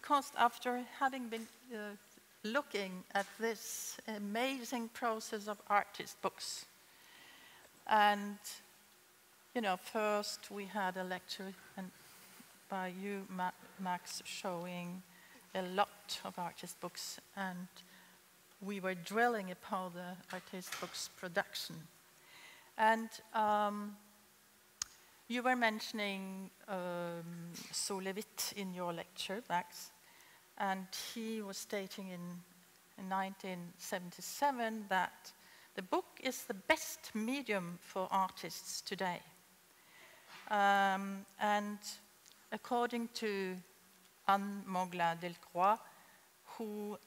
because after having been looking at this amazing process of artist books, and you know, first we had a lecture by you, Max, showing a lot of artist books, and we were drilling upon the artist books production. And you were mentioning Sol Levitt in your lecture, Max, and he was stating in 1977 that the book is the best medium for artists today. And according to Anne Mogla-Delcroix, who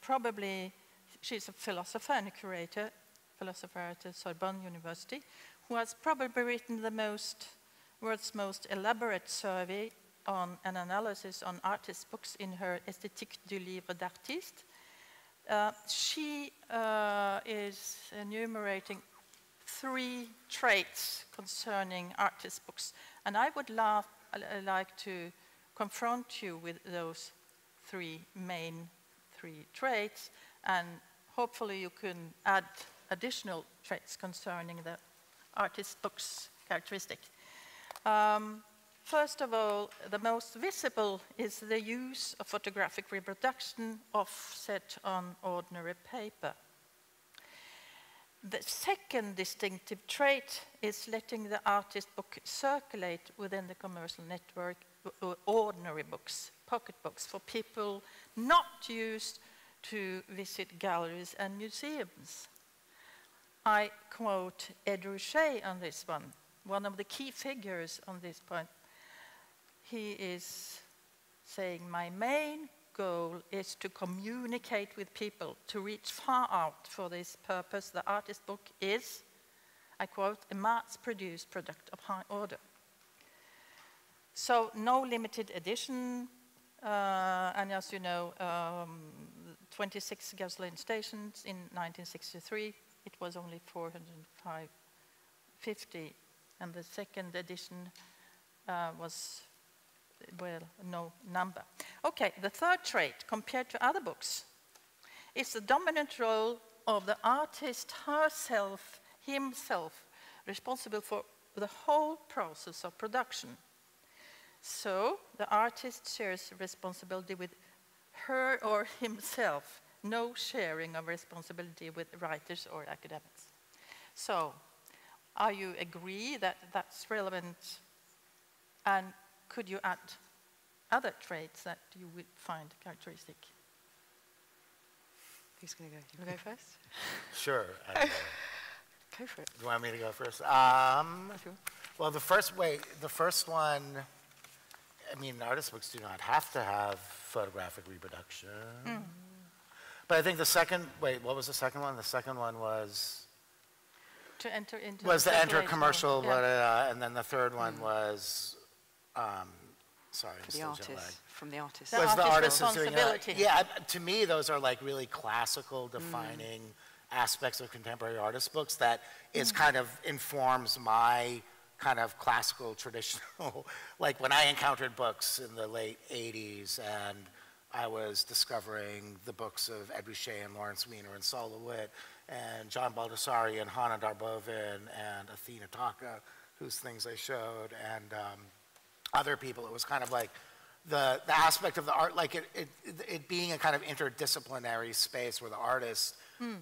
probably, she's a philosopher and a curator, philosopher at the Sorbonne University, who has probably written the world's most elaborate survey on an analysis on artist books in her Esthétique du livre d'artiste. She is enumerating 3 traits concerning artist books, and I would like to confront you with those 3 main 3 traits, and hopefully you can add additional traits concerning the artist book's characteristic. First of all, the most visible is the use of photographic reproduction offset on ordinary paper. The second distinctive trait is letting the artist book circulate within the commercial network, ordinary books, pocket books, for people not used to visit galleries and museums. I quote Ed Ruscha on this one of the key figures on this point. He is saying, my main goal is to communicate with people, to reach far out. For this purpose, the artist book is, I quote, a mass-produced product of high order. So no limited edition, and as you know, 26 gasoline stations in 1963. It was only 450, and the second edition was, well, no number. Okay, the third trait, compared to other books, is the dominant role of the artist herself, himself, responsible for the whole process of production. So the artist shares responsibility with her or himself, no sharing of responsibility with writers or academics. So, are you agree that that's relevant? And could you add other traits that you would find characteristic? Who's going to go? You want to go first? Sure. Go for it. Do you want me to go first? Well, the first one, I mean, artist books do not have to have photographic reproduction. Mm. But I think the second, wait, what was the second one? The second one was? To enter into commercial, yeah. And then the third one was, sorry, I'm still jet lagged. From the artist. The artist's responsibility. Yeah, to me, those are like really classical defining aspects of contemporary artist books that is kind of informs my kind of classical traditional, like when I encountered books in the late 80s and I was discovering the books of Ed Ruscha and Lawrence Weiner and Sol Levitt and John Baldessari and Hanna Darboven and Athena Taka, whose things I showed, and other people. It was kind of like the aspect of the art, like it being a kind of interdisciplinary space where the artist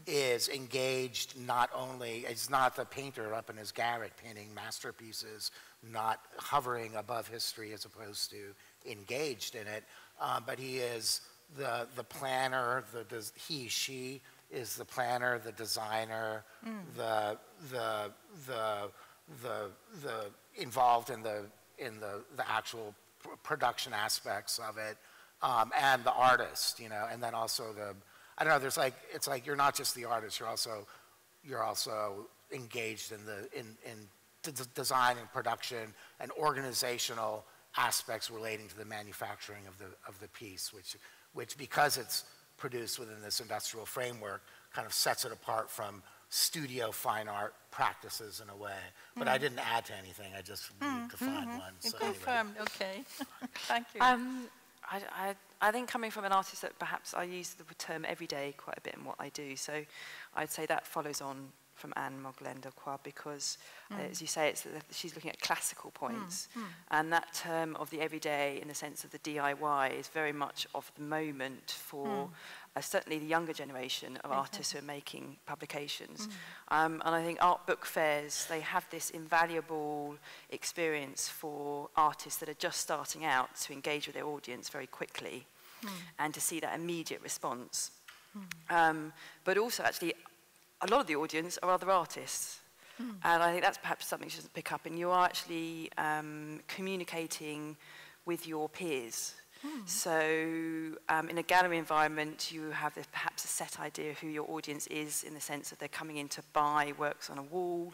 is engaged not only, it's not the painter up in his garret painting masterpieces, not hovering above history as opposed to engaged in it, but he is the planner, she is the planner, the designer, the involved in the actual production aspects of it, and the artist, you know, and then also I don't know, there's like, it's like you're not just the artist, you're also engaged in design and production and organizational aspects relating to the manufacturing of the piece, which because it's produced within this industrial framework kind of sets it apart from studio fine art practices in a way. But I didn't add to anything, I just defined one. So confirmed, anyway. Okay. Thank you. I think coming from an artist that perhaps I use the term everyday quite a bit in what I do, so I'd say that follows on from Anne Moglen-Lacroix because, as you say, she's looking at classical points, and that term of the everyday in the sense of the DIY is very much of the moment for certainly the younger generation of artists who are making publications. And I think art book fairs, they have this invaluable experience for artists that are just starting out to engage with their audience very quickly and to see that immediate response. But also actually, a lot of the audience are other artists. And I think that's perhaps something she doesn't pick up. And you are actually communicating with your peers. So in a gallery environment, you have perhaps a set idea of who your audience is in the sense that they're coming in to buy works on a wall.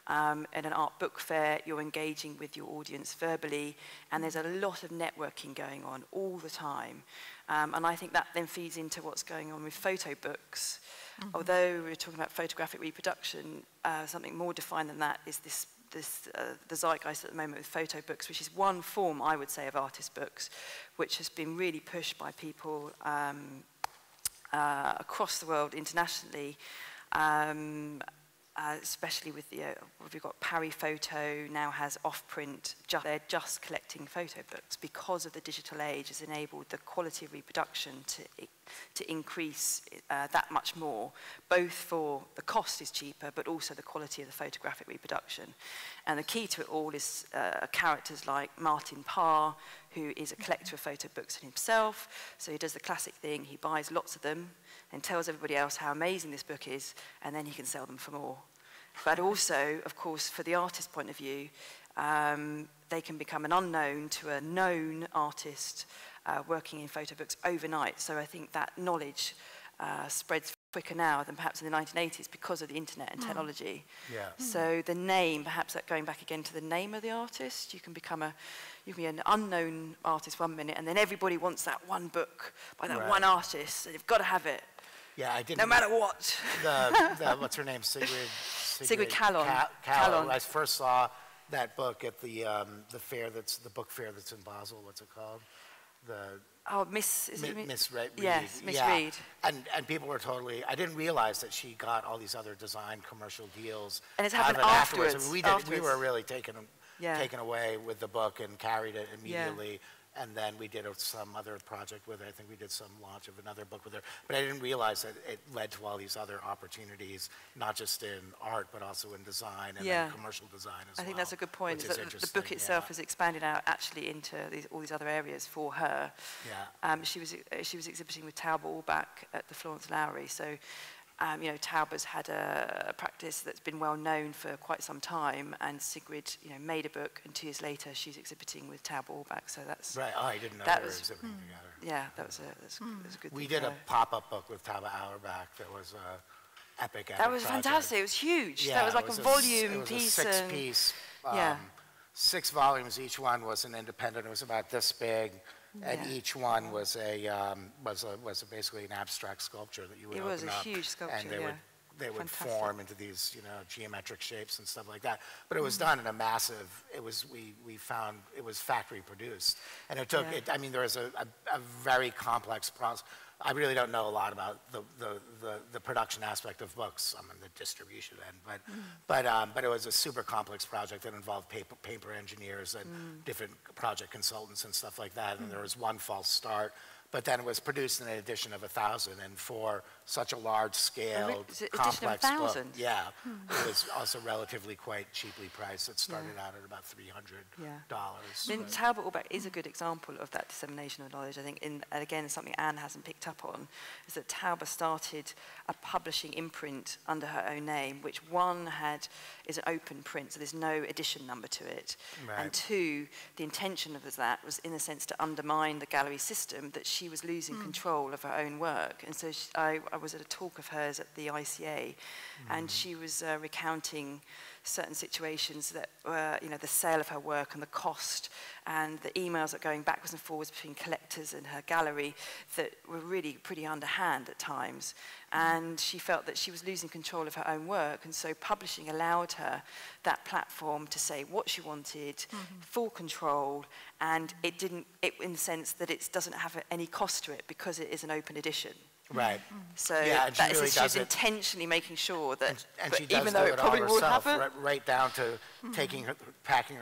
At an art book fair, you're engaging with your audience verbally, and there's a lot of networking going on all the time. And I think that then feeds into what's going on with photo books. Although we're talking about photographic reproduction, something more defined than that is the zeitgeist at the moment with photo books, which is one form, I would say, of artist books, which has been really pushed by people across the world internationally, especially with we've got Paris Photo now has off-print, they're just collecting photo books because of the digital age has enabled the quality of reproduction to increase that much more, both for the cost is cheaper, but also the quality of the photographic reproduction. And the key to it all is characters like Martin Parr, who is a collector of photo books himself. So he does the classic thing, he buys lots of them and tells everybody else how amazing this book is, and then he can sell them for more. But also, of course, for the artist's point of view, they can become an unknown to a known artist working in photo books overnight. So I think that knowledge spreads quicker now than perhaps in the 1980s because of the internet and technology. So the name, perhaps going back again to the name of the artist, you can be an unknown artist 1 minute, and then everybody wants that one book by that one artist, and you've got to have it. Yeah, I didn't. No matter what. What's her name? Sigrid Kallon. Kallon. I first saw that book at the fair the book fair that's in Basel. What's it called? Miss Reed. Yes, Miss Reed. And people were totally. I didn't realize that she got all these other design commercial deals. And it's happened afterwards. We were really taken away with the book and carried it immediately. Yeah. And then we did some other project with her. I think we did some launch of another book with her. But I didn't realize that it led to all these other opportunities, not just in art, but also in design and in commercial design as well. I think that's a good point. The book itself has expanded out actually into all these other areas for her. Yeah. She was exhibiting with Taube Allbach at the Florence Lowry. So Tauber's had a practice that's been well known for quite some time, and Sigrid, made a book, and 2 years later she's exhibiting with Taube Allbach. So that's right. Oh, I didn't know they were exhibiting together. Yeah, that's a good. We did a pop-up book with Taube Allbach that was epic. That was project. Fantastic. It was huge. Yeah, that was like a volume piece. It was a 6-piece. 6 volumes. Each one was an independent. It was about this big. And each one was basically an abstract sculpture that you would open up. It was a huge sculpture, and they would form into these, geometric shapes and stuff like that. But it was done in a massive. We found it was factory produced, and it took. I mean, there was a very complex process. I really don't know a lot about the production aspect of books. I'm in the distribution end, but it was a super complex project that involved paper engineers and different project consultants and stuff like that. And there was one false start, but then it was produced in an edition of 1,000, and for such a large-scale, complex book, it was also relatively quite cheaply priced. It started out at about $300. Then Taube Allbach is a good example of that dissemination of knowledge. I think, and again, something Anne hasn't picked up on, is that Taube started a publishing imprint under her own name, which is an open print, so there's no edition number to it. Right. And 2, the intention of that was, in a sense, to undermine the gallery system, that she was losing control of her own work. And so I I was at a talk of hers at the ICA, and she was recounting certain situations that were, you know, the sale of her work and the cost, and the emails that going backwards and forwards between collectors and her gallery that were really pretty underhand at times. And she felt that she was losing control of her own work, and so publishing allowed her that platform to say what she wanted, full control, and it didn't, in the sense that it doesn't have any cost to it because it is an open edition. Right. So Yeah, and that she really she's does it. intentionally making sure that, And but she does even do though it it all probably would herself, happen, right down to packing her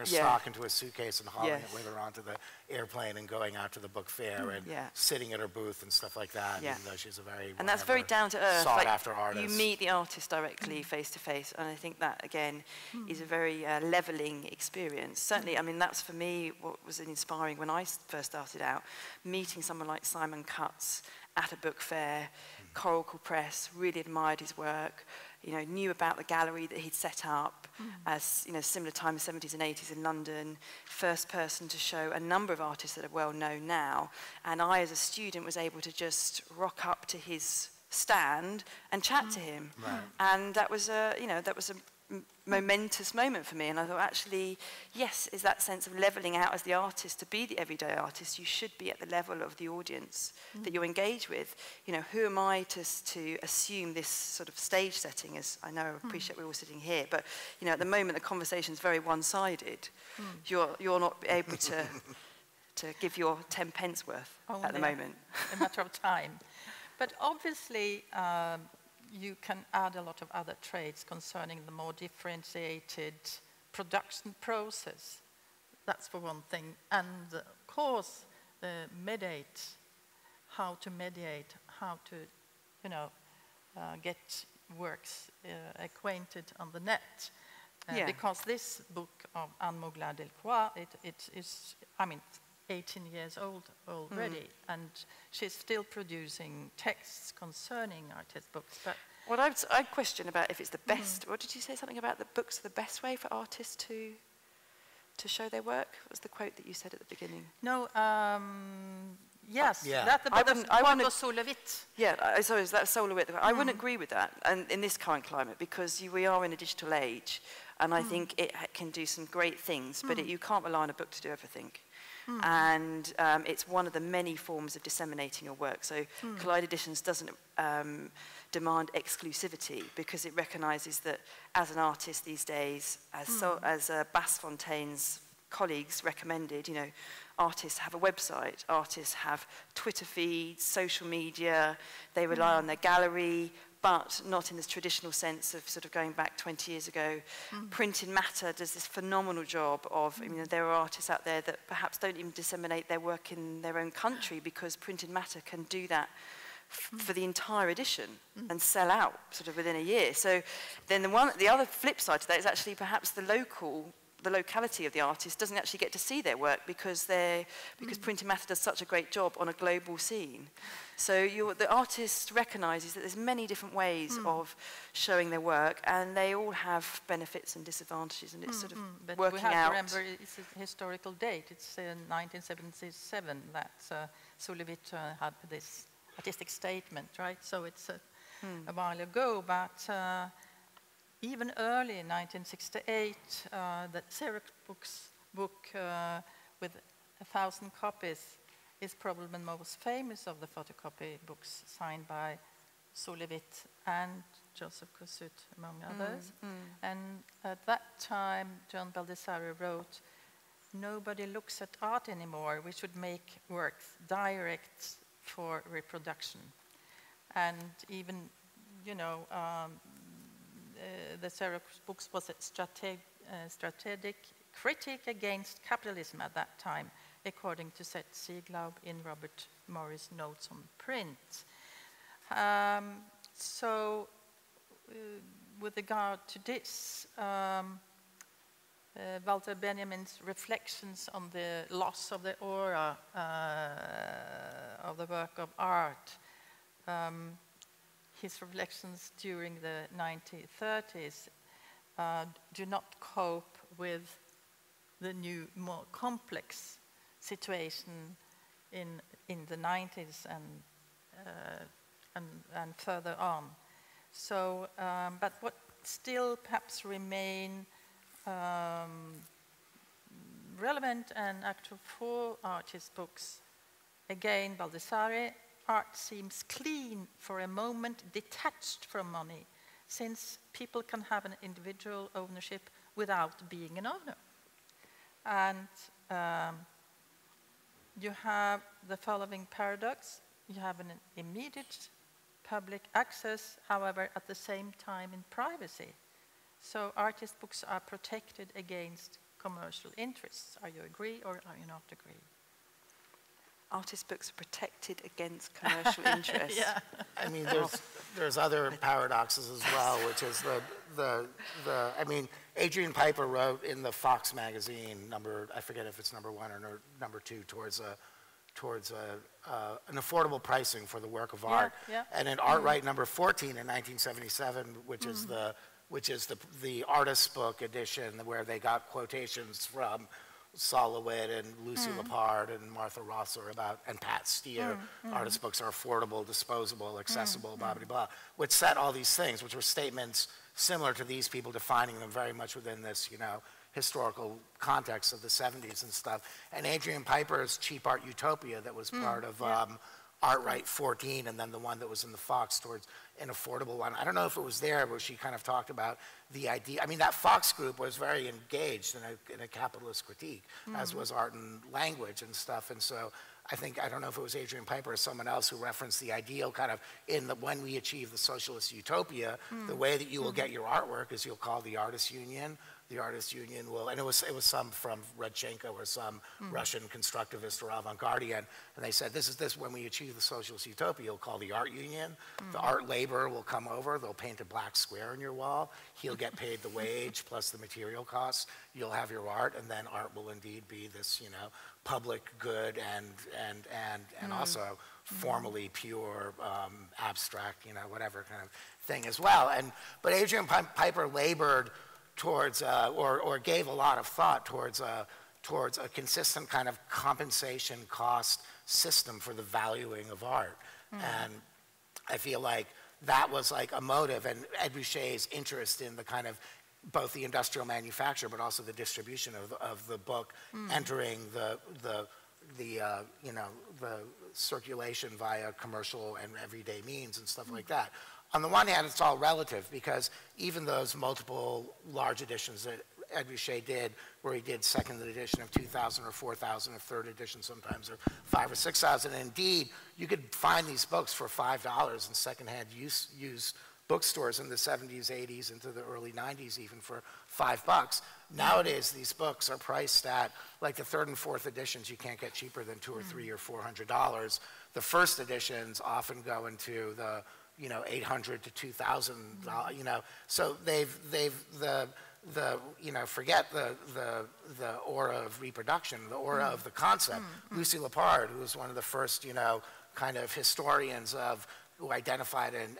Yeah. stock into a suitcase and hauling Yes. it with her onto the airplane and going out to the book fair and Yeah. sitting at her booth and stuff like that. Yeah. Even though she's a very and that's very down to earth. sought Like, after artist. you meet the artist directly, face to face, and I think that again is a very leveling experience. Certainly, I mean, that's for me what was inspiring when I first started out, meeting someone like Simon Cutts at a book fair. Coracle Press, really admired his work, you know, knew about the gallery that he'd set up as, you know, similar time, 70s and 80s in London, first person to show a number of artists that are well known now, and I as a student was able to just rock up to his stand and chat to him. Right. And that was a, you know, that was a momentous moment for me, and I thought, actually, yes, is that sense of leveling out as the artist. To be the everyday artist, you should be at the level of the audience that you engage with. You know, who am I to assume this sort of stage setting, as I know, I appreciate we're all sitting here, but, you know, at the moment the conversation's very one-sided. You're not able to give your 10 pence worth Only at the moment. a matter of time. But obviously, you can add a lot of other traits concerning the more differentiated production process. That's for one thing. And of course, how to mediate, how to, you know, get works acquainted on the net. Yeah. Because this book of Anne Mugler-Delcroix, it is, I mean, 18 years old already, and she's still producing texts concerning artist books. But Well, I'd question about if it's the best. What did you say? Something about the books are the best way for artists to show their work? What was the quote that you said at the beginning? no, yes, Yeah. that the I book wouldn't- was Sole Witt. Yeah, sorry, that's Solar Wit. I wouldn't agree with that, and in this current climate, because we are in a digital age, and I think it can do some great things, but you can't rely on a book to do everything. And it's one of the many forms of disseminating your work. So Collide Editions doesn't demand exclusivity, because it recognises that as an artist these days, as Bas Fontaine's colleagues recommended, you know, artists have a website, artists have Twitter feeds, social media, they rely on their gallery, but not in this traditional sense of sort of going back 20 years ago. Printed Matter does this phenomenal job of, you know, there are artists out there that perhaps don't even disseminate their work in their own country, because Printed Matter can do that for the entire edition and sell out sort of within a year. So then the other flip side to that is actually perhaps the locality of the artist doesn't actually get to see their work because Printed Matter does such a great job on a global scene. So the artist recognises that there's many different ways of showing their work, and they all have benefits and disadvantages, and it's sort of But working we have out. to remember it's a historical date. It's 1977 that Sole Witt had this artistic statement, right? So it's a while ago, but even early in 1968, the Xerox book with 1,000 copies is probably the most famous of the photocopy books signed by Sole Witt and Joseph Kosuth, among others. And at that time, John Baldessari wrote, "Nobody looks at art anymore. We should make works direct for reproduction." And even, you know, the Xerox books was a strategic critic against capitalism at that time, according to Seth Sieglaub in Robert Morris' Notes on Print. With regard to this, Walter Benjamin's reflections on the loss of the aura of the work of art, his reflections during the 1930s do not cope with the new, more complex situation in the 90s and and further on. So, but what still perhaps remain relevant and actual for artist books, again, Baldessari, art seems clean for a moment, detached from money, since people can have an individual ownership without being an owner. And you have the following paradox. You have an immediate public access, however, at the same time in privacy. So artist books are protected against commercial interests. Are you agree or are you not agree? Artist books are protected against commercial interests. Yeah. I mean, there's other paradoxes as well, which is I mean, Adrian Piper wrote in the Fox magazine, I forget if it's number 1 or number 2, towards an affordable pricing for the work of art. Yeah. And in Art Right number 14 in 1977, which is the artist's book edition, where they got quotations from Sol LeWitt and Lucy Lippard and Martha Rosser and Pat Steer. Artist books are affordable, disposable, accessible, blah, blah, blah, which said all these things, which were statements similar to these people, defining them very much within this, historical context of the 70s and stuff. And Adrian Piper's Cheap Art Utopia that was part of Art Right 14, and then the one that was in the Fox towards an affordable one. I don't know if it was there, but she kind of talked about the idea. I mean, that Fox group was very engaged in a capitalist critique, as was Art and Language and stuff. And so I don't know if it was Adrian Piper or someone else who referenced the ideal kind of when we achieve the socialist utopia, the way that you will get your artwork is you'll call the artists union. The artists union will, and it was some from Rodchenko or some Russian constructivist or avant-gardian, and they said, this is when we achieve the socialist utopia, you'll call the art union, the art labor will come over, they'll paint a black square on your wall, he'll get paid the wage plus the material costs, you'll have your art, and then art will indeed be this, public good and also formally pure, abstract, whatever kind of thing as well. But Adrian Piper labored towards, or gave a lot of thought towards a consistent kind of compensation cost system for the valuing of art. And I feel like that was like a motive, and Ed Ruscha's interest in the kind of both the industrial manufacture but also the distribution of the book entering the circulation via commercial and everyday means and stuff like that. On the one hand, it's all relative, because even those multiple large editions that Ed Ruscha did, where he did second edition of 2,000 or 4,000 or third edition sometimes, or 5,000 or 6,000, and indeed, you could find these books for $5 in secondhand used bookstores in the 70s, 80s, into the early 90s even for $5. Nowadays, these books are priced at, like the third and fourth editions, you can't get cheaper than $200 or $300 or $400. The first editions often go into the $800 to $2,000, so forget the aura of reproduction, the aura of the concept. Lucy Lippard, who was one of the first, kind of historians who identified and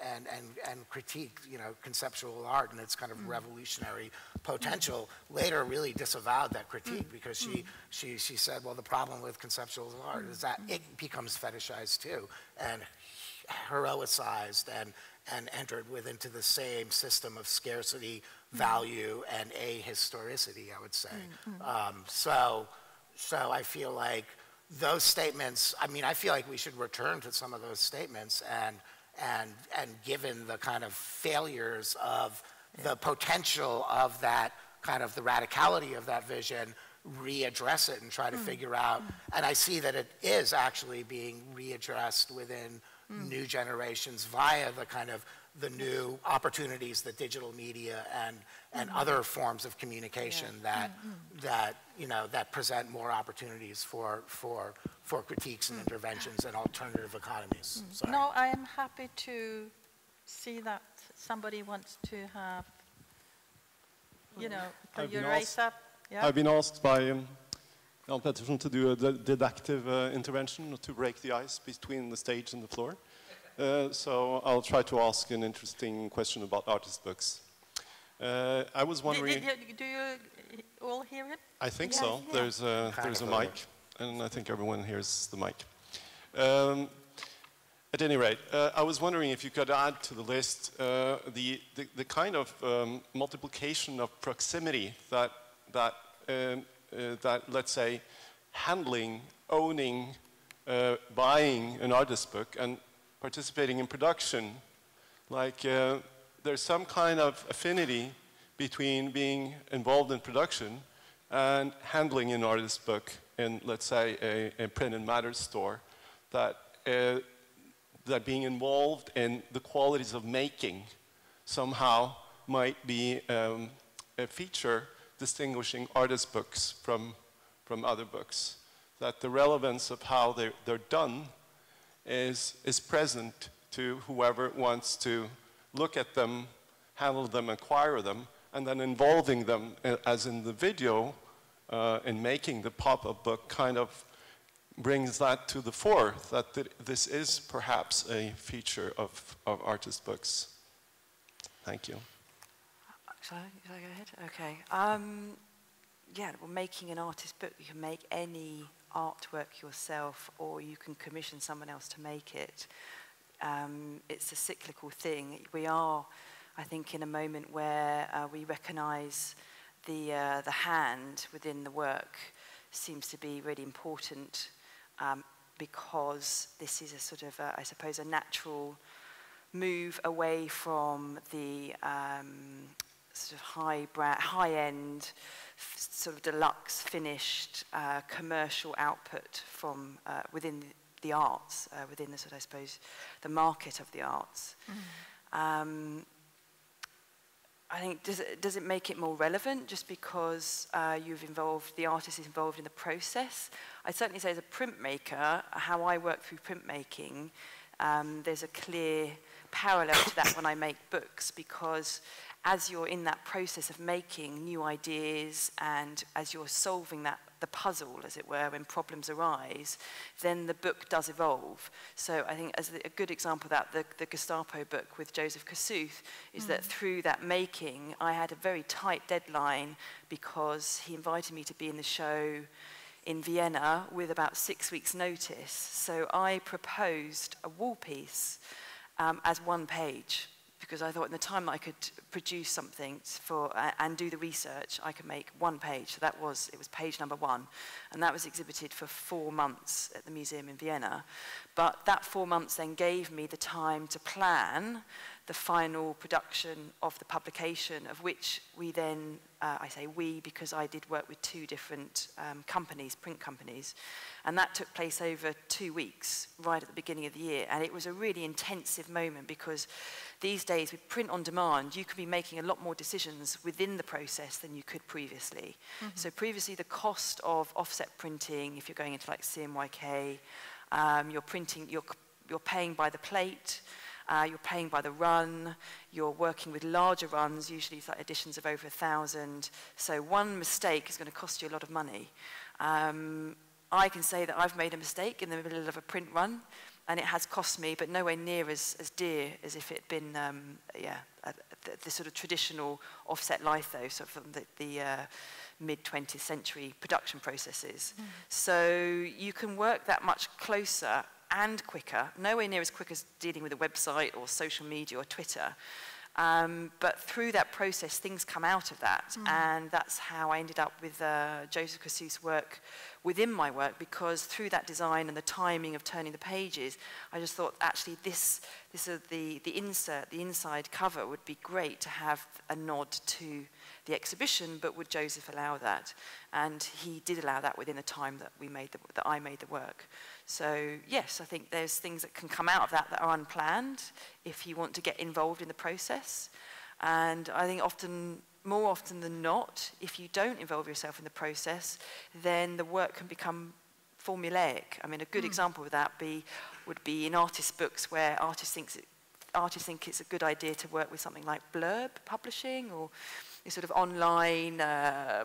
critiqued, conceptual art and its kind of revolutionary potential, later really disavowed that critique, because she said, well, the problem with conceptual art is that it becomes fetishized too, and heroicized and entered into the same system of scarcity, value, and ahistoricity, I would say. So I feel like those statements, I feel like we should return to some of those statements and given the kind of failures of the potential of that kind of the radicality of that vision, readdress it and try to figure out, and I see that it is actually being readdressed within new generations via the kind of the new opportunities that digital media and other forms of communication that present more opportunities for critiques and interventions and alternative economies. Sorry. No, I am happy to see that somebody wants to have, can you raise up? Yeah. I've been asked by Jan Pettersen to do a deductive intervention to break the ice between the stage and the floor. So I'll try to ask an interesting question about artist books. I was wondering... Do you all hear it? I think so. Yeah. There's a mic, and I think everyone hears the mic. At any rate, I was wondering if you could add to the list the kind of multiplication of proximity that let's say, handling, owning, buying an artist book and participating in production, like there's some kind of affinity between being involved in production and handling an artist book in, let's say, a print and matter store, that being involved in the qualities of making somehow might be a feature distinguishing artist books from other books. That the relevance of how they're done is present to whoever wants to look at them, handle them, acquire them, and then involving them, as in the video, in making the pop-up book, kind of brings that to the fore, that this is perhaps a feature of artist books. Thank you. Shall I go ahead? Okay. Yeah, well, making an artist book, you can make any artwork yourself, or you can commission someone else to make it. It's a cyclical thing. We are, I think, in a moment where we recognise the hand within the work seems to be really important, because this is a sort of, I suppose, a natural move away from the sort of high-end, sort of deluxe, finished commercial output from within the arts, within the sort of, I suppose, the market of the arts. I think, does it make it more relevant just because the artist is involved in the process? I'd certainly say as a printmaker, how I work through printmaking, there's a clear parallel to that when I make books, because as you're in that process of making new ideas and as you're solving the puzzle, as it were, when problems arise, then the book does evolve. So I think as a good example of that, the Gestapo book with Joseph Kosuth, is that through that making, I had a very tight deadline because he invited me to be in the show in Vienna with about 6 weeks' notice. So I proposed a wall piece as one page, because I thought in the time that I could produce something and do the research, I could make one page. So it was page number 1, and that was exhibited for 4 months at the museum in Vienna. But that 4 months then gave me the time to plan the final production of the publication, of which we then, I say we because I did work with 2 different companies, print companies, and that took place over 2 weeks, right at the beginning of the year. And it was a really intensive moment, because these days with print on demand, you could be making a lot more decisions within the process than you could previously. So previously the cost of offset printing, if you're going into like CMYK, you're paying by the plate, you're paying by the run, you're working with larger runs, usually like editions of over 1,000. So one mistake is going to cost you a lot of money. I can say that I've made a mistake in the middle of a print run, and it has cost me, but nowhere near as dear as if it had been, the sort of traditional offset lithos of the mid-20th century production processes. So you can work that much closer and quicker, nowhere near as quick as dealing with a website or social media or Twitter. But through that process, things come out of that. And that's how I ended up with Joseph Kosuth's work within my work, because through that design and the timing of turning the pages, I just thought, actually, this is the insert, the inside cover would be great to have a nod to the exhibition, but would Joseph allow that? And he did allow that within the time that I made the work. So yes, I think there's things that can come out of that are unplanned if you want to get involved in the process. And I think more often than not, if you don't involve yourself in the process, then the work can become formulaic. I mean, a good example of that would be in artist books, where artists think it's a good idea to work with something like Blurb Publishing, or sort of online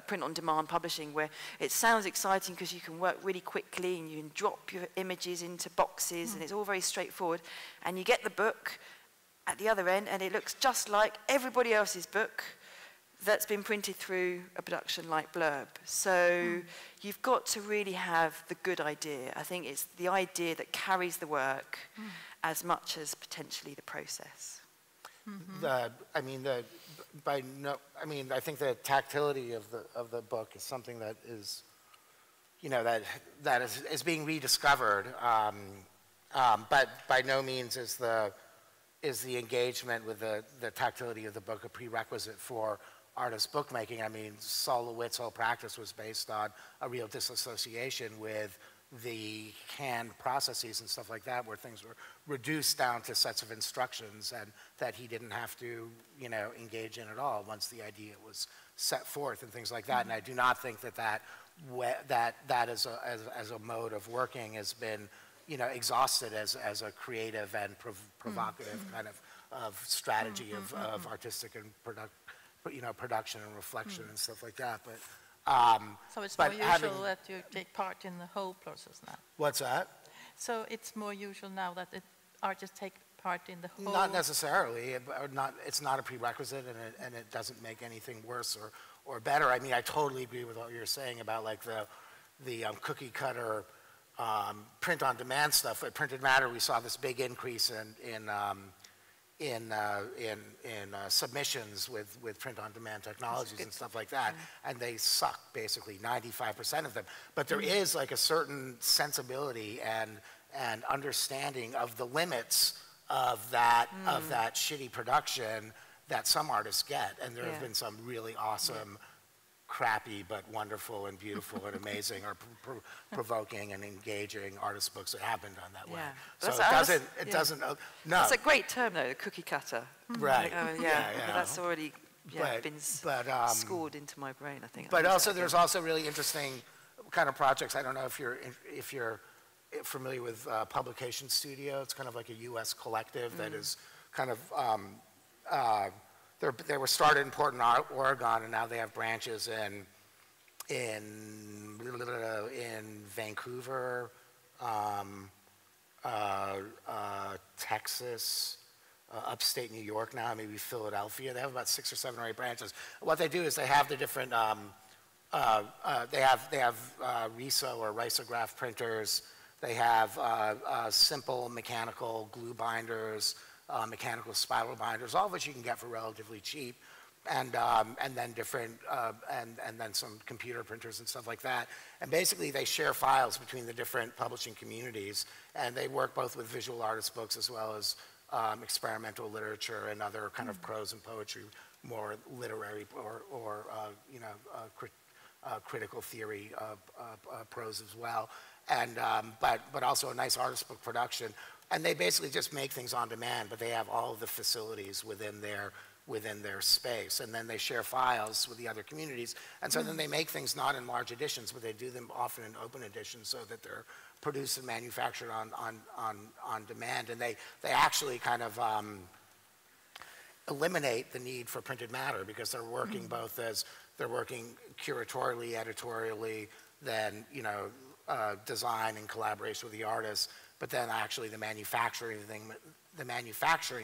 print-on-demand publishing, where it sounds exciting because you can work really quickly and you can drop your images into boxes and it's all very straightforward, and you get the book at the other end and it looks just like everybody else's book that's been printed through a production like Blurb. So you've got to really have the good idea. I think it's the idea that carries the work as much as potentially the process. I think the tactility of the book is something that is, you know, that is being rediscovered. But by no means is the engagement with the tactility of the book a prerequisite for artist bookmaking. I mean, Saul LeWitt's whole practice was based on a real disassociation with the hand processes and stuff like that, where things were reduced down to sets of instructions and that he didn't have to, you know, engage in at all once the idea was set forth and things like that. And I do not think that as a mode of working has been, you know, exhausted as a creative and provocative kind of strategy of artistic and production and reflection and stuff like that. But so it's more usual that you take part in the whole process now. What's that? So it's more usual now that artists take part in the whole. Not necessarily. It's not a prerequisite, and it doesn't make anything worse or better. I mean, I totally agree with what you're saying about like the cookie cutter print on demand stuff. At Printed Matter, we saw this big increase in submissions with print-on-demand technologies and stuff like that, and they suck, basically, 95% of them. But there is like a certain sensibility and understanding of the limits of that shitty production that some artists get, and there have been some really awesome, crappy but wonderful and beautiful and amazing or provoking and engaging artist books that have been done that way. So it doesn't. No, it's a great term though, the cookie cutter. Right. But that's already been scored into my brain, I think. But also, there's also really interesting kind of projects. I don't know if you're familiar with Publication Studio. It's kind of like a U.S. collective that is kind of. They were started in Portland, Oregon, and now they have branches in Vancouver, Texas, upstate New York now, maybe Philadelphia. They have about 6 or 7 or 8 branches. What they do is they have the different, they have RISO or risograph printers. They have simple mechanical glue binders, mechanical spiral binders, all of which you can get for relatively cheap, and then different, and then some computer printers and stuff like that. And basically, they share files between the different publishing communities, and they work both with visual artist books as well as experimental literature and other kind of prose and poetry, more literary or critical theory prose as well, and but also a nice artist book production. And they basically just make things on demand, but they have all of the facilities within their space. And then they share files with the other communities. And so then they make things not in large editions, but they do them often in open editions so that they're produced and manufactured on demand. And they actually kind of eliminate the need for printed matter because they're working both as, they're working curatorially, editorially, then, you know, design in collaboration with the artists, but then actually the manufacturing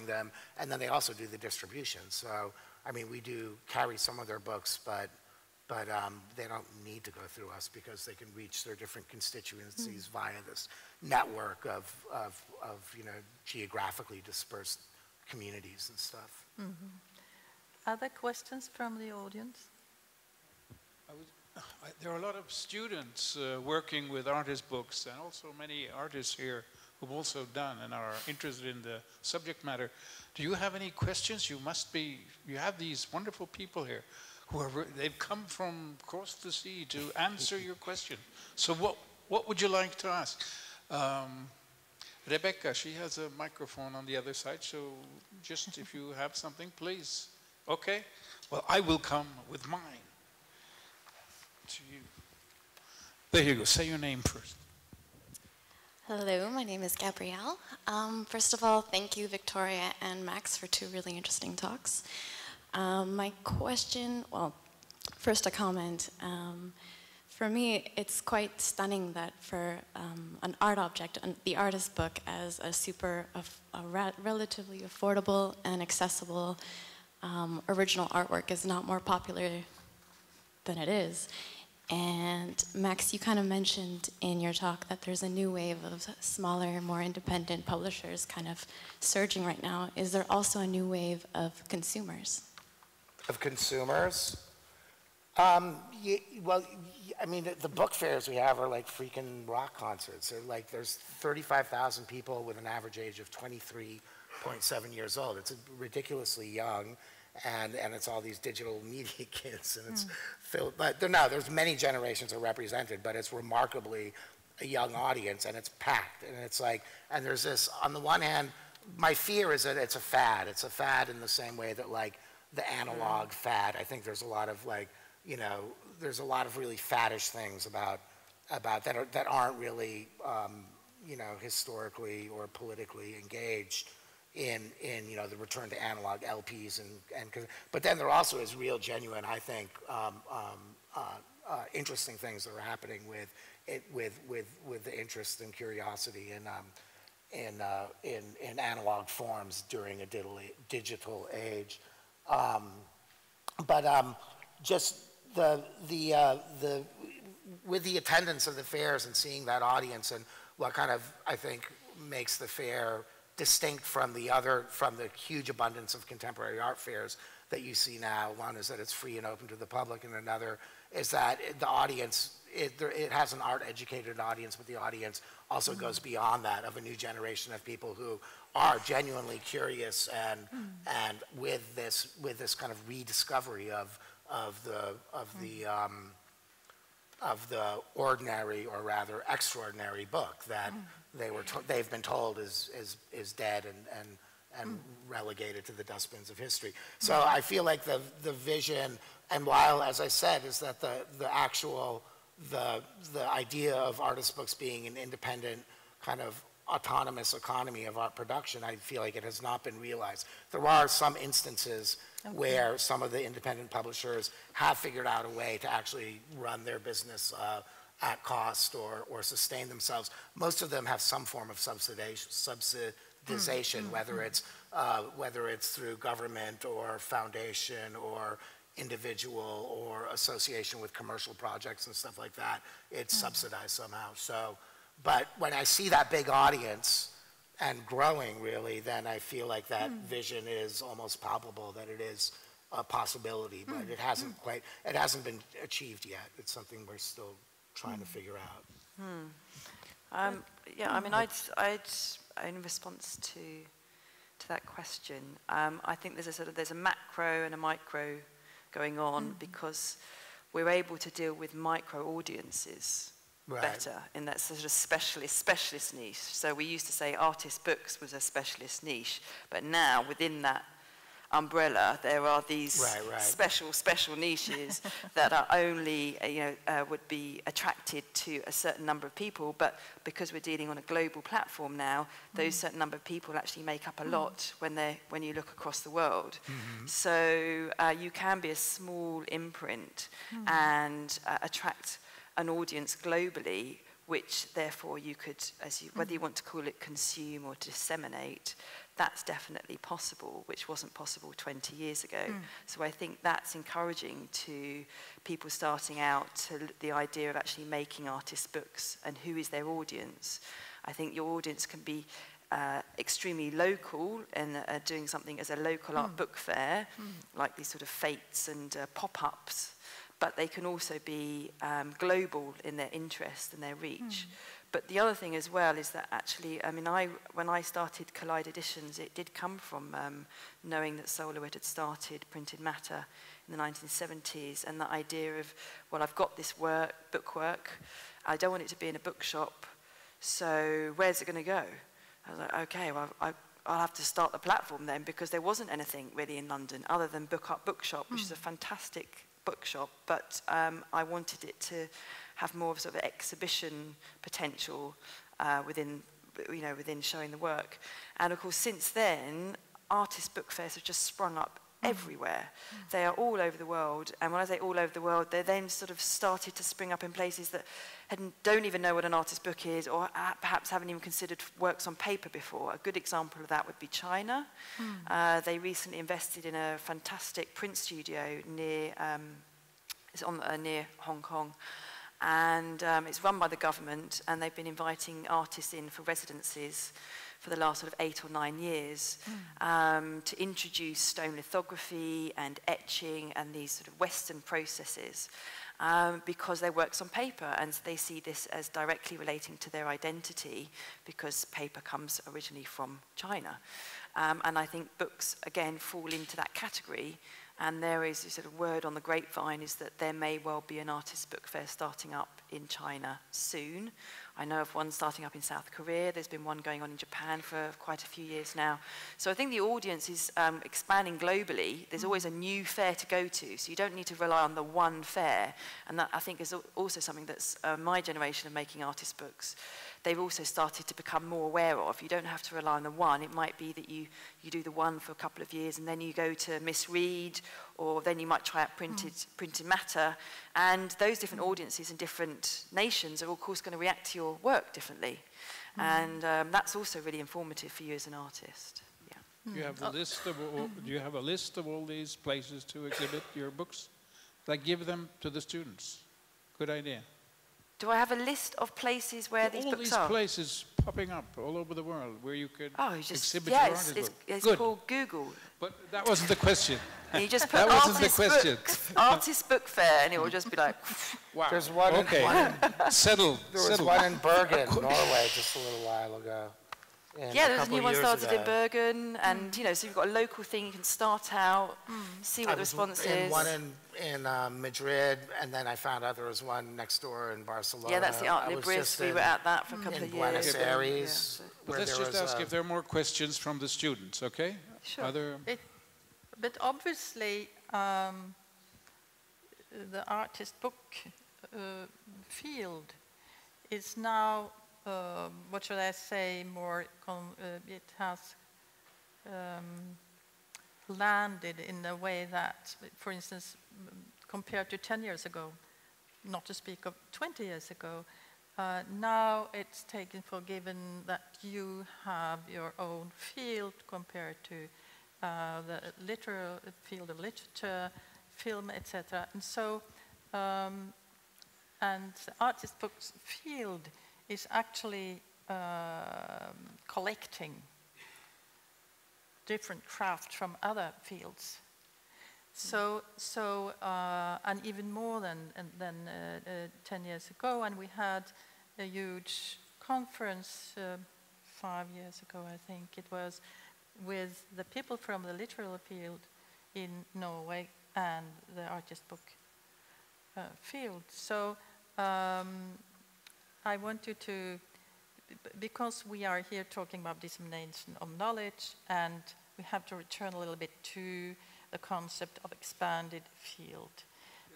them, and then they also do the distribution. So, I mean, we do carry some of their books, but they don't need to go through us because they can reach their different constituencies via this network of you know, geographically dispersed communities and stuff. Other questions from the audience? There are a lot of students working with artist books, and also many artists here who've also done and are interested in the subject matter. Do you have any questions? You have these wonderful people here who they've come from across the sea to answer your question. So what would you like to ask? Rebecca, she has a microphone on the other side, so just if you have something, please. Okay? Well, I will come with mine to you. There you go. Say your name first. Hello, my name is Gabrielle. First of all, thank you, Victoria and Max, for 2 really interesting talks. My question, well, first a comment. For me, it's quite stunning that for an art object, the artist book as a relatively affordable and accessible original artwork is not more popular than it is. And Max, you kind of mentioned in your talk that there's a new wave of smaller, more independent publishers kind of surging right now. Is there also a new wave of consumers? Of consumers? Well, I mean, the book fairs we have are like freaking rock concerts. They're like, there's 35,000 people with an average age of 23.7 years old. It's ridiculously young. And it's all these digital media kids, and it's filled. But there's many generations are represented, but it's remarkably a young audience, and it's packed. And it's like, and there's this. On the one hand, my fear is that it's a fad. It's a fad in the same way that like the analog fad. I think there's a lot of like, you know, there's a lot of really faddish things about that aren't really, you know, historically or politically engaged in you know, the return to analog LPs but then there also is real genuine, I think, interesting things that are happening with the interest and curiosity in analog forms during a digital age. Just with the attendance of the fairs and seeing that audience, and what kind of, I think, makes the fair distinct from the huge abundance of contemporary art fairs that you see now. One is that it's free and open to the public, and another is that the audience, it has an art-educated audience, but the audience also goes beyond that, of a new generation of people who are genuinely curious and with this kind of rediscovery of the ordinary, or rather extraordinary, book that they've been told is dead and relegated to the dustbins of history. So I feel like the vision, and while, as I said, is that the idea of artist books being an independent kind of autonomous economy of art production, I feel like it has not been realized. There are some instances where some of the independent publishers have figured out a way to actually run their business at cost or sustain themselves. Most of them have some form of subsidization, whether it's through government or foundation or individual or association with commercial projects and stuff like that. It's subsidized somehow. So, but when I see that big audience and growing, really, then I feel like that vision is almost palpable, that it is a possibility, but it hasn't been achieved yet. It's something we're still trying to figure out. Yeah, I mean, I'd in response to that question, I think there's a macro and a micro going on, because we're able to deal with micro audiences better in that sort of specialist niche. So we used to say artist books was a specialist niche, but now within that umbrella there are these special niches that are only would be attracted to a certain number of people, but because we're dealing on a global platform now, those certain number of people actually make up a lot when you look across the world. So you can be a small imprint and attract an audience globally, which therefore you could, whether you want to call it consume or disseminate, that's definitely possible, which wasn't possible 20 years ago. So I think that's encouraging to people starting out, to the idea of actually making artist books and who is their audience. I think your audience can be extremely local and doing something as a local art book fair, like these sort of fates and pop-ups, but they can also be global in their interest and their reach. But the other thing as well is that actually, I mean, when I started Collide Editions, it did come from knowing that Soloist had started Printed Matter in the 1970s, and the idea of, well, I've got this book work, I don't want it to be in a bookshop, so where's it going to go? I was like, okay, well, I'll have to start the platform then, because there wasn't anything really in London other than Book Up Bookshop, which is a fantastic bookshop, but I wanted it to have more of sort of exhibition potential within showing the work. And of course, since then, artist book fairs have just sprung up everywhere. They are all over the world. And when I say all over the world, they then sort of started to spring up in places that don't even know what an artist book is, or perhaps haven't even considered works on paper before. A good example of that would be China. They recently invested in a fantastic print studio near Hong Kong. And it's run by the government, and they've been inviting artists in for residencies for the last sort of 8 or 9 years to introduce stone lithography and etching and these sort of Western processes because their work's on paper, and they see this as directly relating to their identity because paper comes originally from China. And I think books, again, fall into that category. And there is a sort of word on the grapevine is that there may well be an artist book fair starting up in China soon. I know of one starting up in South Korea. There's been one going on in Japan for quite a few years now. So I think the audience is expanding globally. There's always a new fair to go to, so you don't need to rely on the one fair. And that, I think, is also something that's my generation of making artist books, they've also started to become more aware of. You don't have to rely on the one. It might be that you do the one for a couple of years and then you go to Miss Reed, or then you might try out printed matter. And those different audiences in different nations are, of course, going to react to your work differently. And that's also really informative for you as an artist. Yeah. Do you have a list of do you have a list of all these places to exhibit your books? Like, give them to the students. Good idea. Do I have a list of places where these books are? All these places popping up all over the world where you could exhibit your artist book. It's called Google. But that wasn't the question. And you just put artist book fair, and it will just be like, wow. There's one Settled. There was one in Bergen, Norway, just a little while ago. Yeah, there's a new one started in Bergen, and so you've got a local thing you can start out, see what the response is. One in Madrid, and then I found out there was one next door in Barcelona. Yeah, that's the Art Libris. We were at that for a couple of years. Buenos Aires. But let's just ask if there are more questions from the students, okay? Sure. But obviously, the artist book field is now, what should I say, more, it has landed in a way that, for instance, compared to 10 years ago, not to speak of 20 years ago, now it's taken for given that you have your own field compared to the literal field of literature, film, etc. And so, and the artist books field is actually collecting different craft from other fields. So and even more than 10 years ago, and we had a huge conference 5 years ago, I think it was, with the people from the literal field in Norway and the artist book field. So I want you to, because we are here talking about dissemination of knowledge, and we have to return a little bit to the concept of expanded field.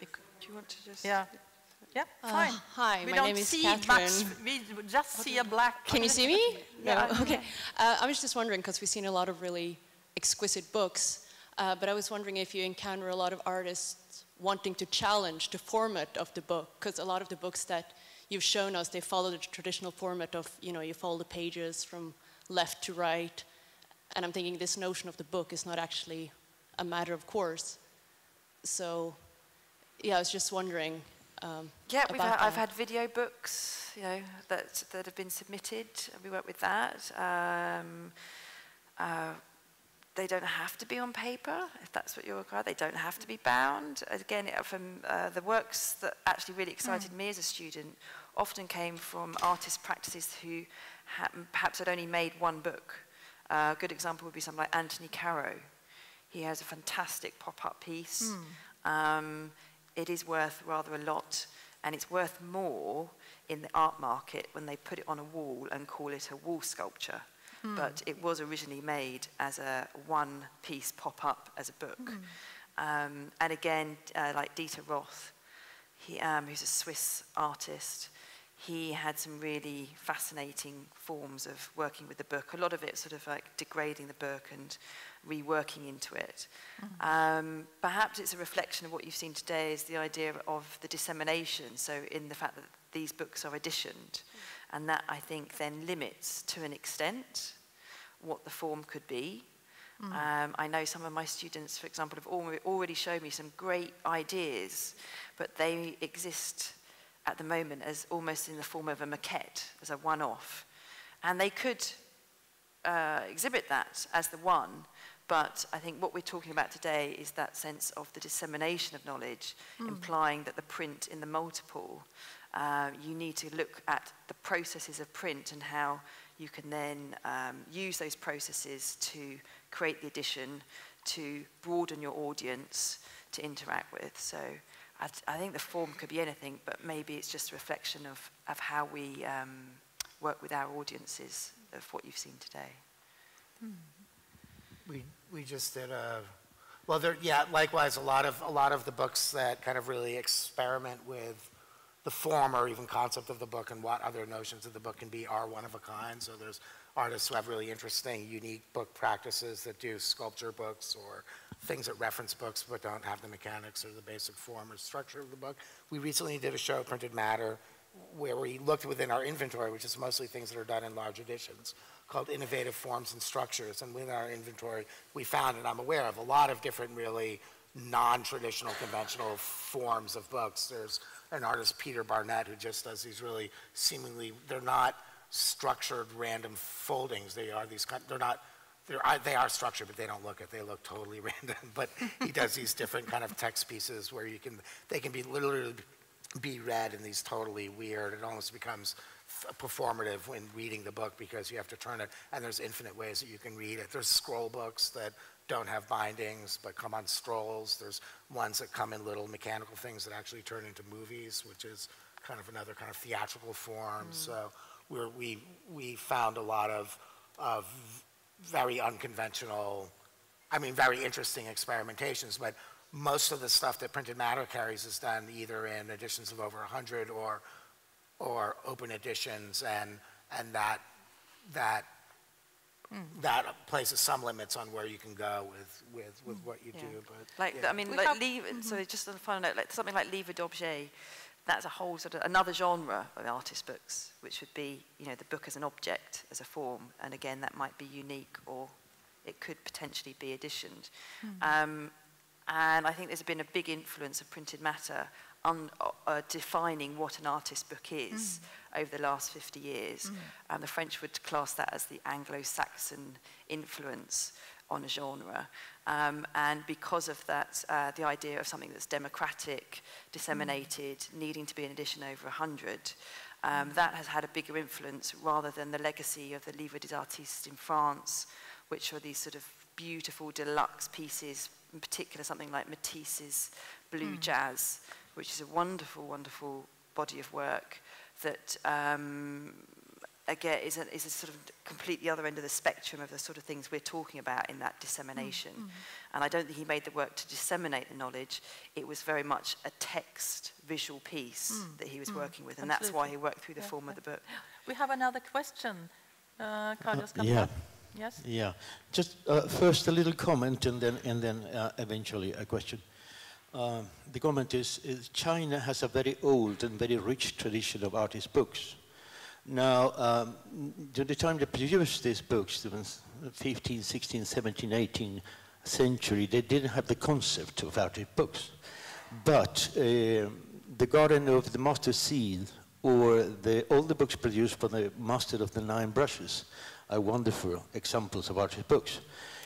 Do you want to just... Yeah, fine. Hi, my name is Catherine. We just see a black... Can you see me? Yeah. No? Okay. I was just wondering, because we've seen a lot of really exquisite books, but I was wondering if you encounter a lot of artists wanting to challenge the format of the book, because a lot of the books that you've shown us, they follow the traditional format of, you follow the pages from left to right, and I'm thinking this notion of the book is not actually a matter of course. So, yeah, I was just wondering I've had video books, that have been submitted. We work with that. They don't have to be on paper, if that's what you're required. They don't have to be bound. Again, from the works that actually really excited me as a student often came from artist practices who perhaps had only made one book. A good example would be someone like Anthony Caro. He has a fantastic pop-up piece. It is worth rather a lot, and it's worth more in the art market when they put it on a wall and call it a wall sculpture. But it was originally made as a one-piece pop-up as a book. And again, like Dieter Roth, who's a Swiss artist, he had some really fascinating forms of working with the book. A lot of it sort of like degrading the book and reworking into it. Perhaps it's a reflection of what you've seen today is the idea of the dissemination, so in the fact that these books are editioned, and that I think then limits to an extent what the form could be. I know some of my students, for example, have already shown me some great ideas, but they exist at the moment as almost in the form of a maquette, as a one-off. And they could exhibit that as the one, but I think what we're talking about today is that sense of the dissemination of knowledge, implying that the print in the multiple, you need to look at the processes of print and how you can then use those processes to create the edition, to broaden your audience to interact with. So I think the form could be anything, but maybe it's just a reflection of how we work with our audiences, of what you've seen today. We just did well, yeah, likewise, a lot of the books that kind of really experiment with the form or even concept of the book and what other notions of the book can be are one of a kind. So there's artists who have really interesting, unique book practices that do sculpture books or things that reference books but don't have the mechanics or the basic form or structure of the book. We recently did a show, Printed Matter, where we looked within our inventory, which is mostly things that are done in large editions, called Innovative Forms and Structures. And within our inventory, we found, and I'm aware of, a lot of different really non-traditional, conventional forms of books. There's an artist, Peter Barnett, who just does these really seemingly, they're not structured random foldings. They are these kind, they are structured, but they don't look it. They look totally random. But he does these different kind of text pieces where they can be literally be read in these totally weird. It almost becomes performative when reading the book because you have to turn it, and there's infinite ways that you can read it. There's scroll books that don't have bindings but come on scrolls. There's ones that come in little mechanical things that actually turn into movies, which is kind of another kind of theatrical form. So we found a lot of very unconventional, I mean, very interesting experimentations, but most of the stuff that Printed Matter carries is done either in editions of over 100 or open editions, and that places some limits on where you can go with what you do. But like, yeah. I mean, like so just on a final note, like something like Livre d'Objet, that's a whole sort of another genre of artist books, which would be, you know, the book as an object, as a form, and again, that might be unique, or it could potentially be editioned. And I think there's been a big influence of Printed Matter on defining what an artist book is over the last 50 years. And the French would class that as the Anglo-Saxon influence on a genre. And because of that, the idea of something that's democratic, disseminated, needing to be an edition over 100, that has had a bigger influence rather than the legacy of the Livre des Artistes in France, which are these sort of beautiful deluxe pieces, in particular something like Matisse's Blue Jazz, which is a wonderful, wonderful body of work that, again, is a sort of completely other end of the spectrum of the sort of things we're talking about in that dissemination. And I don't think he made the work to disseminate the knowledge. It was very much a text, visual piece that he was working with, and that's why he worked through the form of the book. We have another question. Carlos, Yes? Yeah. Just first a little comment and then eventually a question. The comment is China has a very old and very rich tradition of artist books. Now, during the time they produced these books, the 15th, 16th, 17th, 18th century, they didn't have the concept of artist books. But the Garden of the Master Seal, or all the books produced by the Master of the Nine Brushes, are wonderful examples of artist books.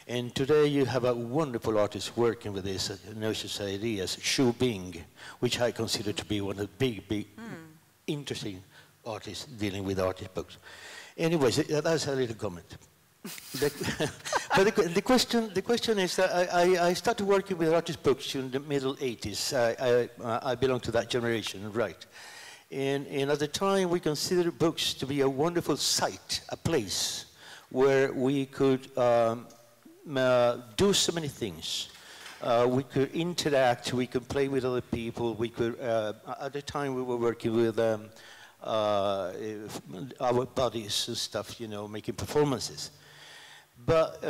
And today you have a wonderful artist working with this notions ideas, Xu Bing, which I consider to be one of the big, interesting artists dealing with artist books. Anyways, that's a little comment. But the question is that I started working with artist books in the middle 80s. I belong to that generation, right? And at the time we considered books to be a wonderful site, a place where we could do so many things. We could interact, we could play with other people, we could, at the time we were working with our bodies and stuff, you know, making performances. But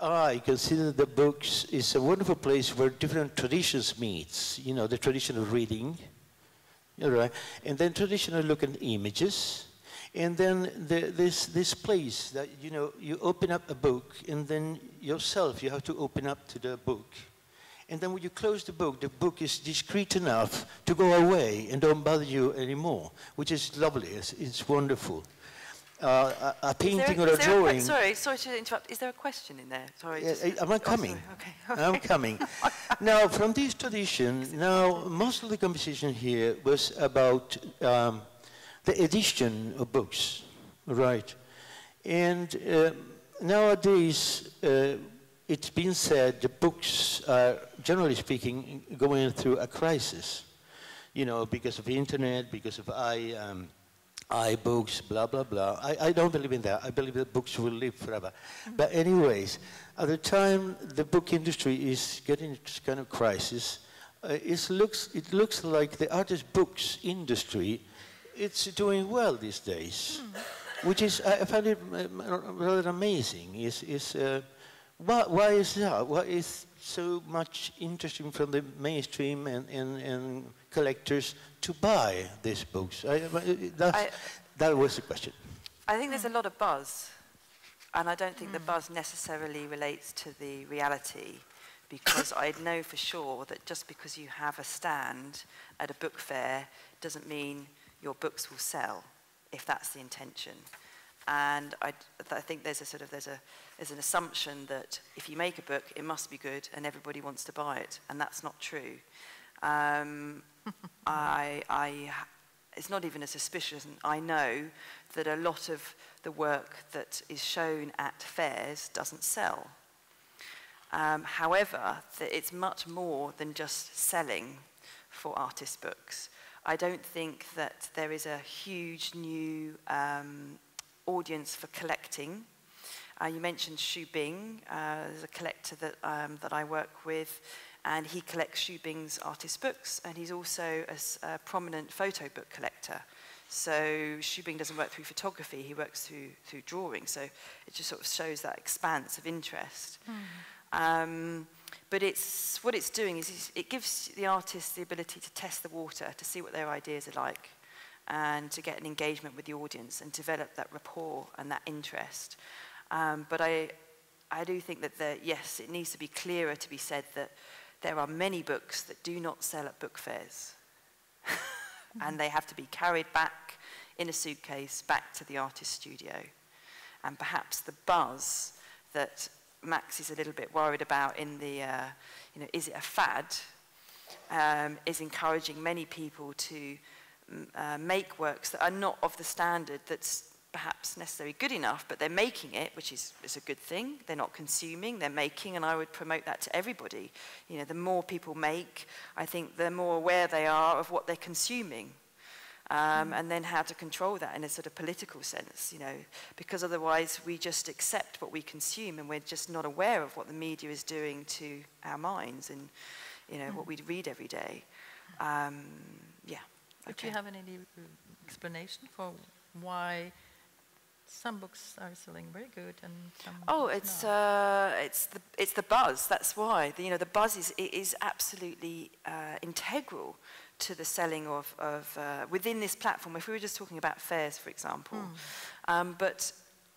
I consider the books is a wonderful place where different traditions meet. You know, the tradition of reading, right? And then traditional looking images. And then this place that, you know, you open up a book and then yourself, you have to open up to the book. And then when you close the book is discreet enough to go away and don't bother you anymore, which is lovely, it's wonderful. A painting or a drawing. Sorry to interrupt. Is there a question in there? Sorry. Am I coming? Okay. I'm coming. Now, from this tradition, now most of the conversation here was about the edition of books, right? And nowadays, it's been said the books are, generally speaking, going through a crisis, you know, because of the internet, because of iBooks, blah, blah, blah. I don't believe in that. I believe that books will live forever. But anyways, at the time the book industry is getting this kind of crisis, it looks like the artist books industry, it's doing well these days, which is, I find it rather amazing. Why is that? Why is so much interesting from the mainstream and collectors to buy these books? That was the question. I think there's a lot of buzz, and I don't think the buzz necessarily relates to the reality, because I know for sure that just because you have a stand at a book fair doesn't mean your books will sell, if that's the intention. And I think there's an assumption that if you make a book, it must be good and everybody wants to buy it, and that's not true. It's not even a suspicion. I know that a lot of the work that is shown at fairs doesn't sell. However, it's much more than just selling for artist books. I don't think that there is a huge new audience for collecting. You mentioned Xu Bing. There's a collector that I work with, and he collects Xu Bing's artist books, and he's also a prominent photo book collector. So Xu Bing doesn't work through photography, he works through drawing, so it just sort of shows that expanse of interest. But what it's doing is it gives the artists the ability to test the water, to see what their ideas are like, and to get an engagement with the audience and develop that rapport and that interest. But I do think that, yes, it needs to be clearer to be said that there are many books that do not sell at book fairs. And they have to be carried back in a suitcase back to the artist studio. And perhaps the buzz that Max is a little bit worried about in the, is it a fad, is encouraging many people to make works that are not of the standard that's perhaps necessarily good enough, but they're making it, which is a good thing. They're not consuming, they're making, and I would promote that to everybody. You know, the more people make, I think the more aware they are of what they're consuming. And then how to control that in a sort of political sense, you know, because otherwise we just accept what we consume and we're just not aware of what the media is doing to our minds and, you know, what we read every day. Yeah. But do you have any explanation for why some books are selling very good and some it's the buzz. That's why the buzz is absolutely integral to the selling of within this platform. If we were just talking about fairs, for example, but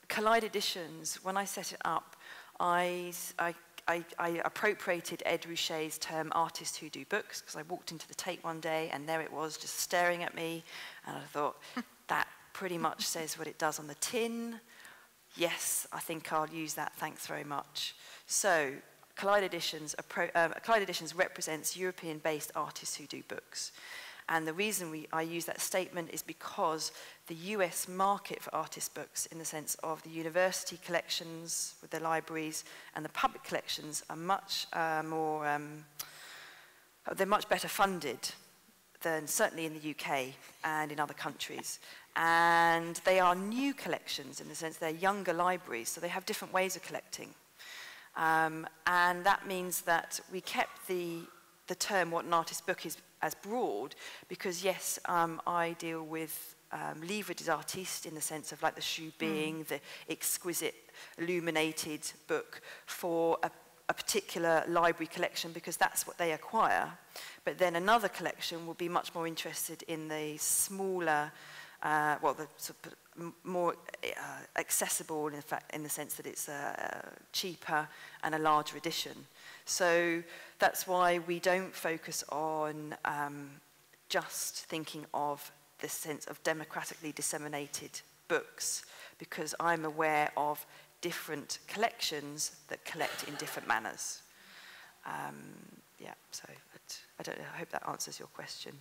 Collide Editions, when I set it up, I appropriated Ed Ruscha's term "artists who do books" because I walked into the Tate one day and there it was, just staring at me, and I thought that pretty much says what it does on the tin. Yes, I think I'll use that, thanks very much. So Collide Editions represents European-based artists who do books. And the reason I use that statement is because the US market for artist books, in the sense of the university collections with their libraries and the public collections, are much they're much better funded than certainly in the UK and in other countries. And they are new collections in the sense they're younger libraries, so they have different ways of collecting. And that means that we kept the the term what an artist book is as broad, because yes, I deal with livre des artistes in the sense of like the Shu being the exquisite illuminated book for a particular library collection, because that's what they acquire. But then another collection will be much more interested in the smaller, well, the sort of more accessible, in fact, in the sense that it's cheaper and a larger edition. So that's why we don't focus on just thinking of the sense of democratically disseminated books, because I'm aware of different collections that collect in different manners. Yeah, so I don't know, I hope that answers your question.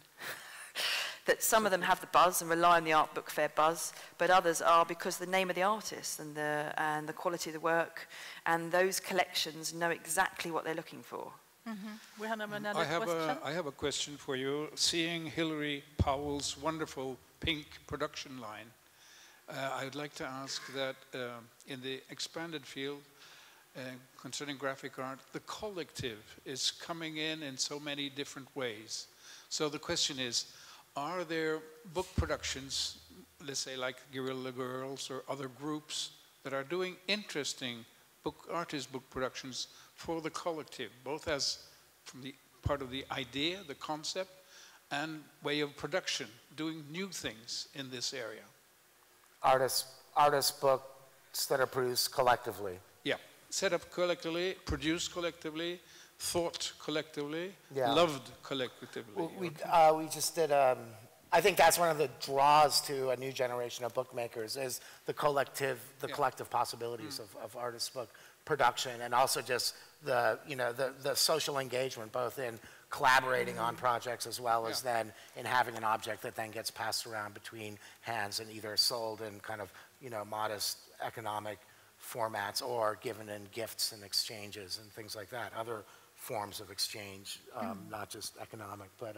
That some of them have the buzz and rely on the art book fair buzz, but others are because the name of the artist and the quality of the work, and those collections know exactly what they're looking for. We have another question. I have a question for you. Seeing Hilary Powell's wonderful pink production line, I would like to ask that in the expanded field concerning graphic art, the collective is coming in so many different ways. So the question is, are there book productions, let's say like Guerrilla Girls or other groups, that are doing interesting artist book productions for the collective, both as from the part of the idea, the concept, and way of production, doing new things in this area? Artist books that are produced collectively. Yeah, set up collectively, produced collectively, thought collectively, Yeah. loved collectively. We just did, I think that's one of the draws to a new generation of bookmakers is the collective possibilities of artist book production, and also just the social engagement, both in collaborating on projects as well as then in having an object that then gets passed around between hands and either sold in kind of, modest economic formats or given in gifts and exchanges and things like that, other forms of exchange, not just economic. But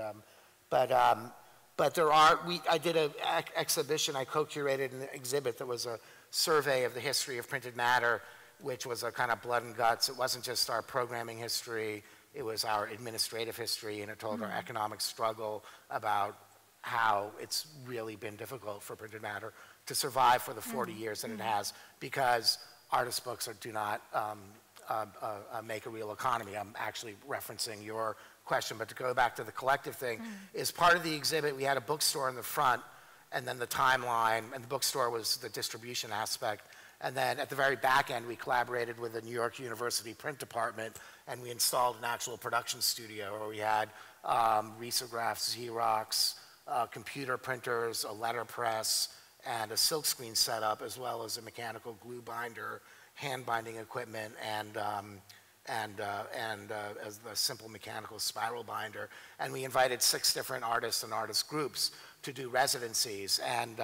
there are, I did an exhibition, I co-curated an exhibit that was a survey of the history of printed matter, which was a kind of blood and guts. It wasn't just our programming history, it was our administrative history, and it told our economic struggle about how it's really been difficult for printed matter to survive for the 40 years that it has, because artist books do not make a real economy. I'm actually referencing your question, but to go back to the collective thing, is part of the exhibit, we had a bookstore in the front, and then the timeline, and the bookstore was the distribution aspect. And then at the very back end, we collaborated with the New York University print department, and we installed an actual production studio where we had risographs, Xerox, computer printers, a letterpress, and a silkscreen setup, as well as a mechanical glue binder, hand binding equipment, and as the simple mechanical spiral binder. And we invited 6 different artists and artist groups to do residencies. And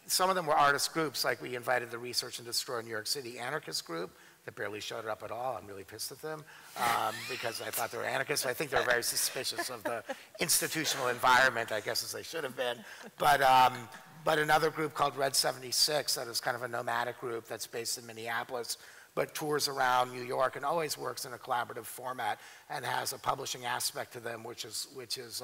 some of them were artist groups, like we invited the Research and Destroy New York City anarchist group that barely showed up at all. I'm really pissed at them because I thought they were anarchists. I think they're very suspicious of the institutional environment, I guess, as they should have been. But another group called Red 76, that is kind of a nomadic group that's based in Minneapolis, but tours around New York and always works in a collaborative format and has a publishing aspect to them, which is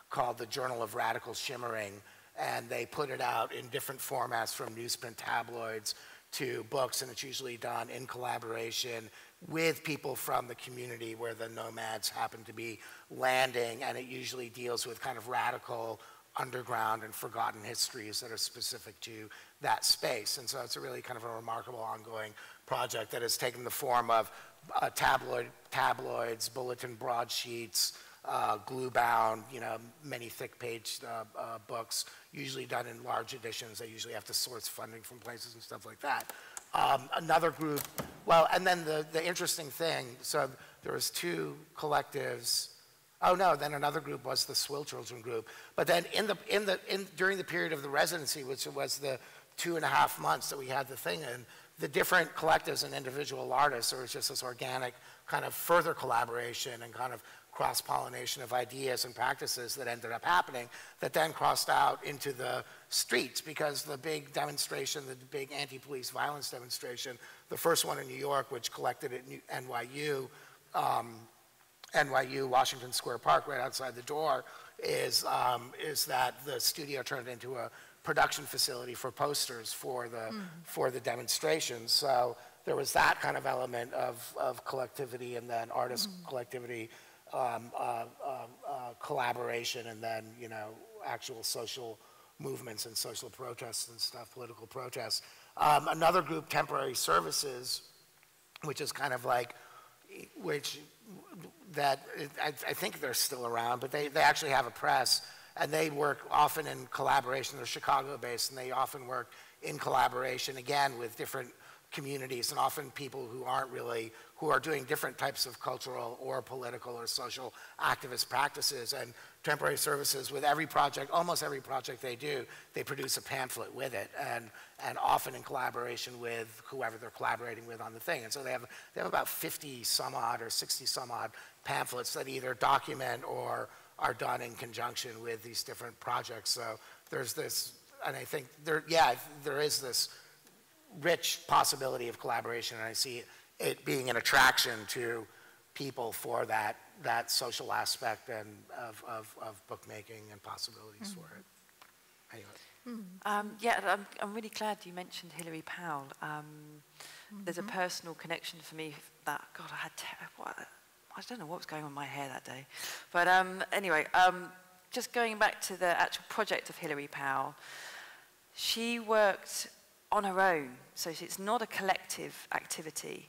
called the Journal of Radical Shimmering. And they put it out in different formats, from newsprint tabloids to books, and it's usually done in collaboration with people from the community where the nomads happen to be landing, and it usually deals with kind of radical underground and forgotten histories that are specific to that space. And so it's a really kind of a remarkable ongoing project that has taken the form of tabloids, bulletin broadsheets, glue-bound, many thick-paged books, usually done in large editions. They usually have to source funding from places and stuff like that. Another group, well, and then the interesting thing, so there was 2 collectives. Oh no, then another group was the Swill Children group. But then during the period of the residency, which was the 2.5 months that we had the thing in, the different collectives and individual artists, there was just this organic kind of further collaboration and kind of cross-pollination of ideas and practices that ended up happening, that then crossed out into the streets, because the big demonstration, the big anti-police violence demonstration, the first one in New York, which collected at NYU, NYU, Washington Square Park, right outside the door, is that the studio turned into a production facility for posters for the demonstrations. So there was that kind of element of collectivity, and then artist collectivity, collaboration, and then, you know, actual social movements and social protests and stuff, political protests. Another group, Temporary Services, which is kind of like, I think they're still around, but they actually have a press, and they work often in collaboration. They're Chicago-based, and they often work in collaboration, again, with different communities, and often people who are doing different types of cultural or political or social activist practices. And Temporary Services, with every project, almost every project they do, they produce a pamphlet with it, and often in collaboration with whoever they're collaborating with on the thing. And so they have about 50 some odd or 60 some odd pamphlets that either document or are done in conjunction with these different projects. So there's this, and I think there is this rich possibility of collaboration, and I see it being an attraction to people for that social aspect and of bookmaking and possibilities for it. Anyway. Yeah, I'm really glad you mentioned Hilary Powell. There's a personal connection for me that, God, I don't know what was going on in my hair that day. But anyway, just going back to the actual project of Hilary Powell, she worked on her own, so it's not a collective activity.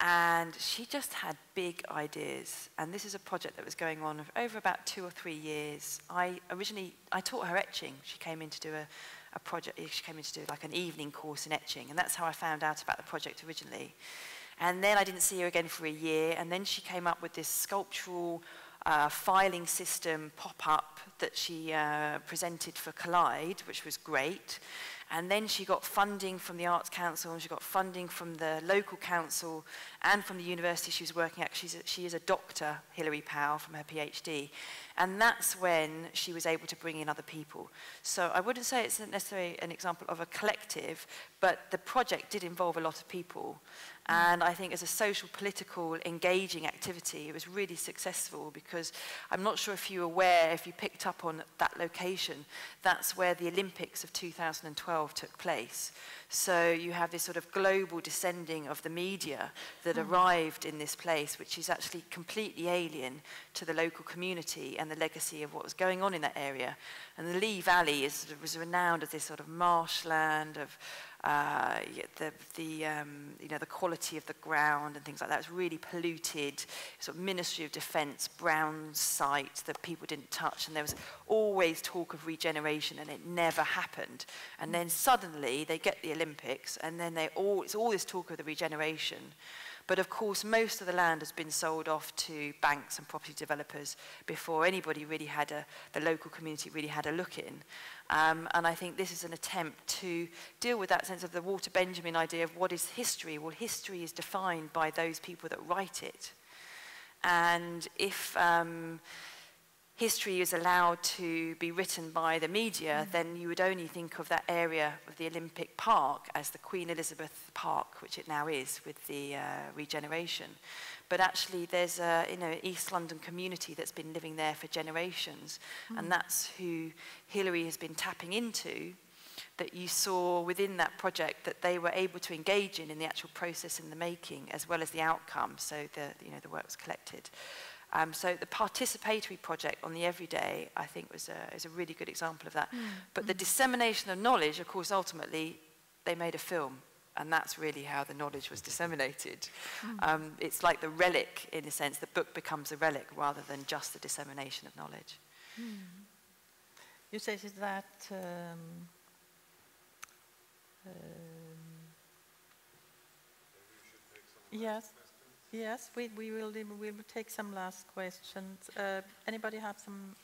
And she just had big ideas. And this is a project that was going on over about 2 or 3 years. I taught her etching. She came in to do a project, she came in to do like an evening course in etching. And that's how I found out about the project originally. And then I didn't see her again for a year. And then she came up with this sculptural filing system pop-up that she presented for Collide, which was great. And then she got funding from the Arts Council, and she got funding from the local council and from the university she was working at. She is a doctor, Hilary Powell, from her PhD. And that's when she was able to bring in other people. So I wouldn't say it's necessarily an example of a collective, but the project did involve a lot of people. And I think as a social, political, engaging activity, it was really successful, because I'm not sure if you were aware, if you picked up on that location, that's where the Olympics of 2012 took place. So you have this sort of global descending of the media that arrived in this place, which is actually completely alien to the local community and the legacy of what was going on in that area. And the Lee Valley was renowned as this sort of marshland of the quality of the ground and things like that. It's really polluted, sort of Ministry of Defence, brown site that people didn't touch, and there was always talk of regeneration, and it never happened. And then suddenly they get the Olympics, and then it's all this talk of the regeneration. But of course, most of the land has been sold off to banks and property developers before anybody really the local community really had a look in. And I think this is an attempt to deal with that sense of the Walter Benjamin idea of what is history. Well, history is defined by those people that write it. And if history is allowed to be written by the media, then you would only think of that area of the Olympic Park as the Queen Elizabeth Park, which it now is with the regeneration. But actually there's a East London community that's been living there for generations, and that's who Hilary has been tapping into, that you saw within that project that they were able to engage in the actual process in the making, as well as the outcome, so the work was collected. So the participatory project on the Everyday, I think, is a really good example of that. But the dissemination of knowledge, of course, ultimately, they made a film, and that's really how the knowledge was disseminated. It's like the relic, in a sense. The book becomes a relic rather than just the dissemination of knowledge. You said that Yes, we will take some last questions. Anybody have some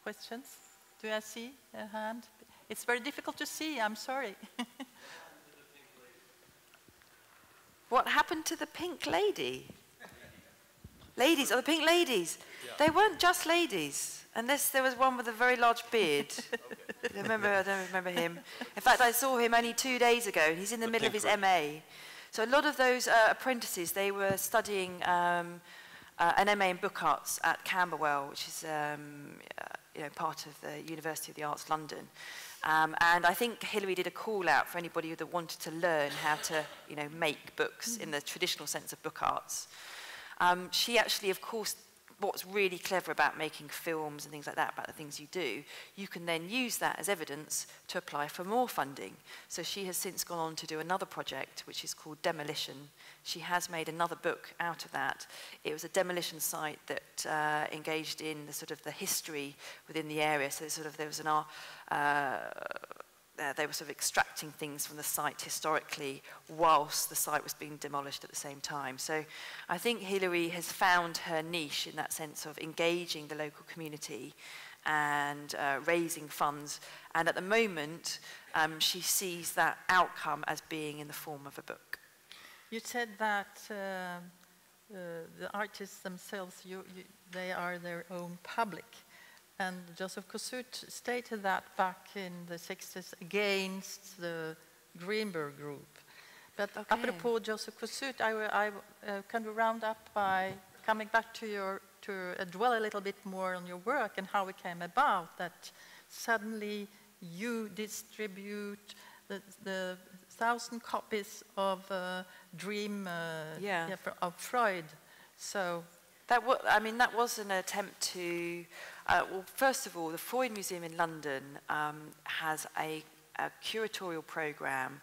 questions? Do I see a hand? It's very difficult to see, I'm sorry. What happened to the pink lady? Ladies, the pink ladies. Yeah. They weren't just ladies, unless there was one with a very large beard. I don't remember him. In fact, I saw him only 2 days ago. He's in the middle of his MA. So a lot of those apprentices, they were studying an MA in Book Arts at Camberwell, which is part of the University of the Arts London. And I think Hilary did a call out for anybody that wanted to learn how to make books in the traditional sense of book arts. She actually, of course, what's really clever about making films and things like that, about the things you do, you can then use that as evidence to apply for more funding. So she has since gone on to do another project, which is called Demolition. She has made another book out of that. It was a demolition site that engaged in the history within the area. So there was they were sort of extracting things from the site historically whilst the site was being demolished at the same time. So I think Hilary has found her niche in that sense of engaging the local community and raising funds. And at the moment, she sees that outcome as being in the form of a book. You said that the artists themselves, they are their own public. And Joseph Kosuth stated that back in the 60s against the Greenberg group. But apropos Joseph Kosuth, I can round up by coming back to dwell a little bit more on your work and how it came about, that suddenly you distribute the 1,000 copies of Dream of Freud. So that was an attempt to, well, first of all, the Freud Museum in London has a curatorial program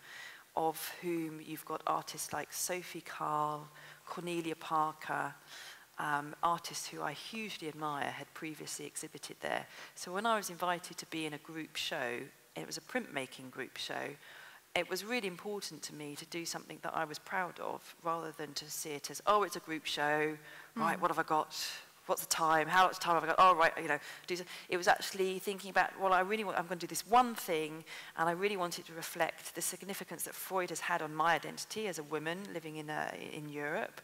of whom you've got artists like Sophie Calle, Cornelia Parker, artists who I hugely admire had previously exhibited there. So when I was invited to be in a group show, it was a printmaking group show, it was really important to me to do something that I was proud of, rather than to see it as, oh, it's a group show, right, what have I got? What's the time? How much time have I got? Oh, right, It was actually thinking about, well, I'm going to do this one thing, and I really wanted to reflect the significance that Freud has had on my identity as a woman living in Europe,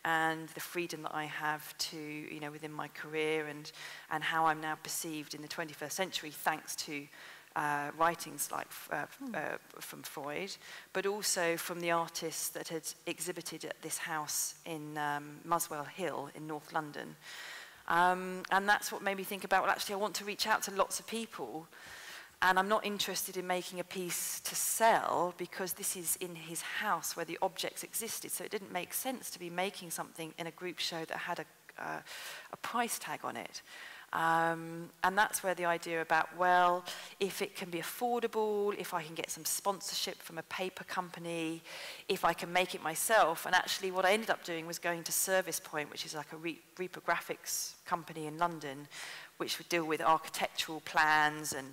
and the freedom that I have to, within my career, and how I'm now perceived in the 21st century, thanks to writings like from Freud, but also from the artists that had exhibited at this house in Muswell Hill in North London. And that's what made me think about, well, actually, I want to reach out to lots of people, and I'm not interested in making a piece to sell, because this is in his house where the objects existed, so it didn't make sense to be making something in a group show that had a price tag on it. And that's where the idea about, well, if it can be affordable, if I can get some sponsorship from a paper company, if I can make it myself. And actually what I ended up doing was going to Service Point, which is like a reprographics company in London, which would deal with architectural plans, and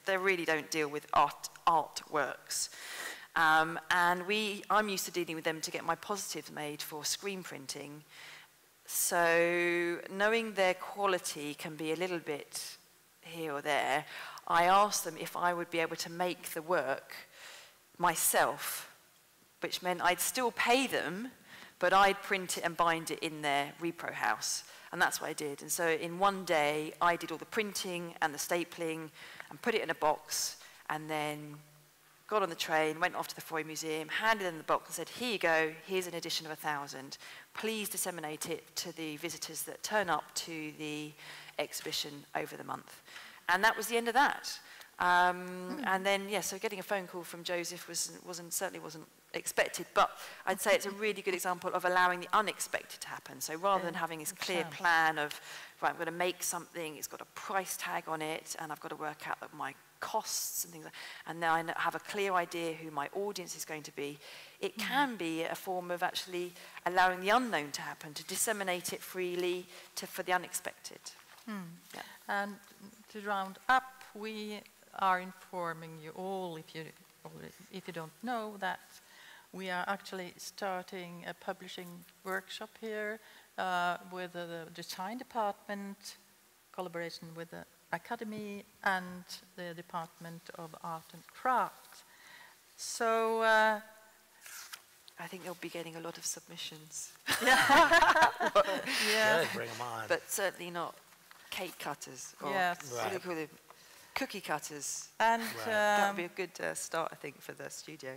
they really don't deal with artworks. And I'm used to dealing with them to get my positives made for screen printing. So knowing their quality can be a little bit here or there, I asked them if I would be able to make the work myself, which meant I'd still pay them, but I'd print it and bind it in their repro house. And that's what I did. And so in one day, I did all the printing and the stapling and put it in a box, and then got on the train, went off to the Freud Museum, handed them the box and said, here you go, here's an edition of 1,000. Please disseminate it to the visitors that turn up to the exhibition over the month. And that was the end of that. And then, so getting a phone call from Joseph certainly wasn't expected, but I'd say it's a really good example of allowing the unexpected to happen. So rather than having this clear plan of, right, I'm going to make something, it's got a price tag on it, and I've got to work out my costs and things like that, and then I have a clear idea who my audience is going to be, it can be a form of actually allowing the unknown to happen, to disseminate it freely for the unexpected. Yeah. And to round up, we are informing you all, if you don't know, that we are actually starting a publishing workshop here with the design department, collaboration with the Academy and the Department of Art and Craft. So I think they'll be getting a lot of submissions. Good, bring them on. But certainly not cake cutters or what do you call them? Cookie cutters. And that would be a good start, I think, for the studio.